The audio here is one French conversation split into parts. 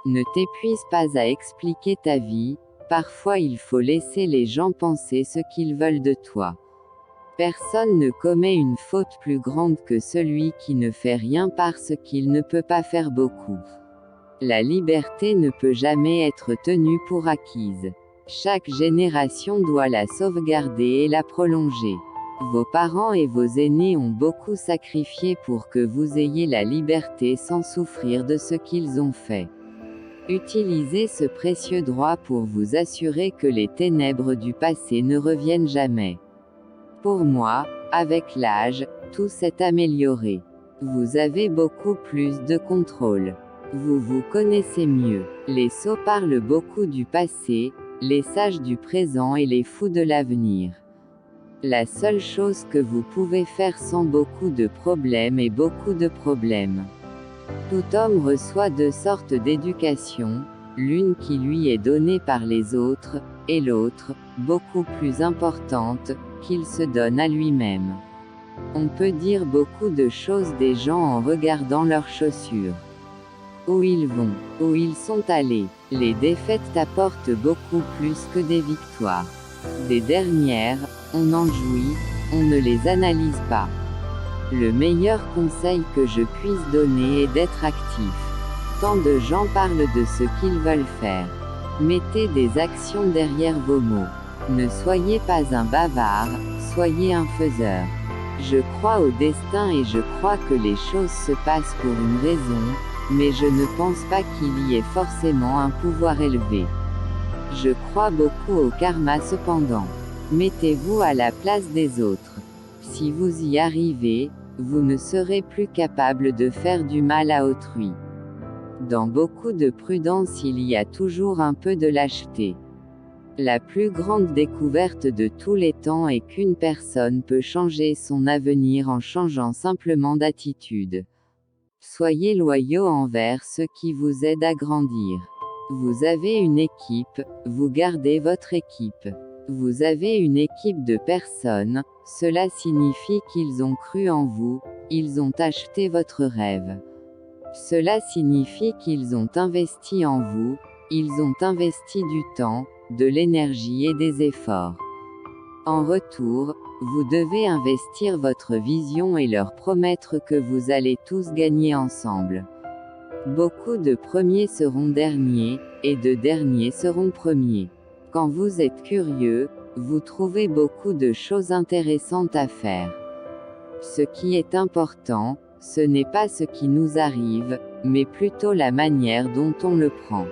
Ne t'épuise pas à expliquer ta vie, parfois il faut laisser les gens penser ce qu'ils veulent de toi. Personne ne commet une faute plus grande que celui qui ne fait rien parce qu'il ne peut pas faire beaucoup. La liberté ne peut jamais être tenue pour acquise. Chaque génération doit la sauvegarder et la prolonger. Vos parents et vos aînés ont beaucoup sacrifié pour que vous ayez la liberté sans souffrir de ce qu'ils ont fait. Utilisez ce précieux droit pour vous assurer que les ténèbres du passé ne reviennent jamais. Pour moi, avec l'âge, tout s'est amélioré. Vous avez beaucoup plus de contrôle. Vous vous connaissez mieux. Les sots parlent beaucoup du passé, les sages du présent et les fous de l'avenir. La seule chose que vous pouvez faire sans beaucoup de problèmes est beaucoup de problèmes. Tout homme reçoit deux sortes d'éducation, l'une qui lui est donnée par les autres, et l'autre, beaucoup plus importante, qu'il se donne à lui-même. On peut dire beaucoup de choses des gens en regardant leurs chaussures. Où ils vont, où ils sont allés. Les défaites t'apportent beaucoup plus que des victoires. Des dernières, on en jouit, on ne les analyse pas. Le meilleur conseil que je puisse donner est d'être actif. Tant de gens parlent de ce qu'ils veulent faire. Mettez des actions derrière vos mots. Ne soyez pas un bavard, soyez un faiseur. Je crois au destin et je crois que les choses se passent pour une raison, mais je ne pense pas qu'il y ait forcément un pouvoir élevé. Je crois beaucoup au karma cependant. Mettez-vous à la place des autres. Si vous y arrivez, vous ne serez plus capable de faire du mal à autrui. Dans beaucoup de prudence il y a toujours un peu de lâcheté. La plus grande découverte de tous les temps est qu'une personne peut changer son avenir en changeant simplement d'attitude. Soyez loyaux envers ceux qui vous aident à grandir. Vous avez une équipe, vous gardez votre équipe. Vous avez une équipe de personnes, cela signifie qu'ils ont cru en vous, ils ont acheté votre rêve. Cela signifie qu'ils ont investi en vous, ils ont investi du temps, de l'énergie et des efforts. En retour, vous devez investir votre vision et leur promettre que vous allez tous gagner ensemble. Beaucoup de premiers seront derniers, et de derniers seront premiers. Quand vous êtes curieux, vous trouvez beaucoup de choses intéressantes à faire. Ce qui est important, ce n'est pas ce qui nous arrive, mais plutôt la manière dont on le prend.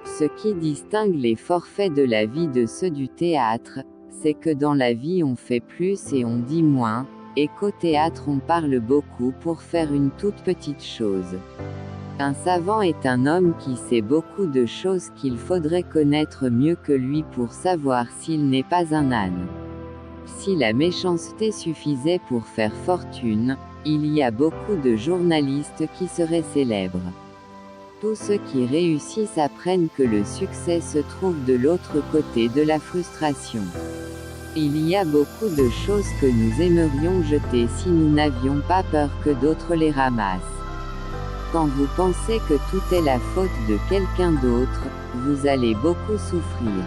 Ce qui distingue les forfaits de la vie de ceux du théâtre, c'est que dans la vie on fait plus et on dit moins, et qu'au théâtre on parle beaucoup pour faire une toute petite chose. Un savant est un homme qui sait beaucoup de choses qu'il faudrait connaître mieux que lui pour savoir s'il n'est pas un âne. Si la méchanceté suffisait pour faire fortune, il y a beaucoup de journalistes qui seraient célèbres. Tous ceux qui réussissent apprennent que le succès se trouve de l'autre côté de la frustration. Il y a beaucoup de choses que nous aimerions jeter si nous n'avions pas peur que d'autres les ramassent. Quand vous pensez que tout est la faute de quelqu'un d'autre, vous allez beaucoup souffrir.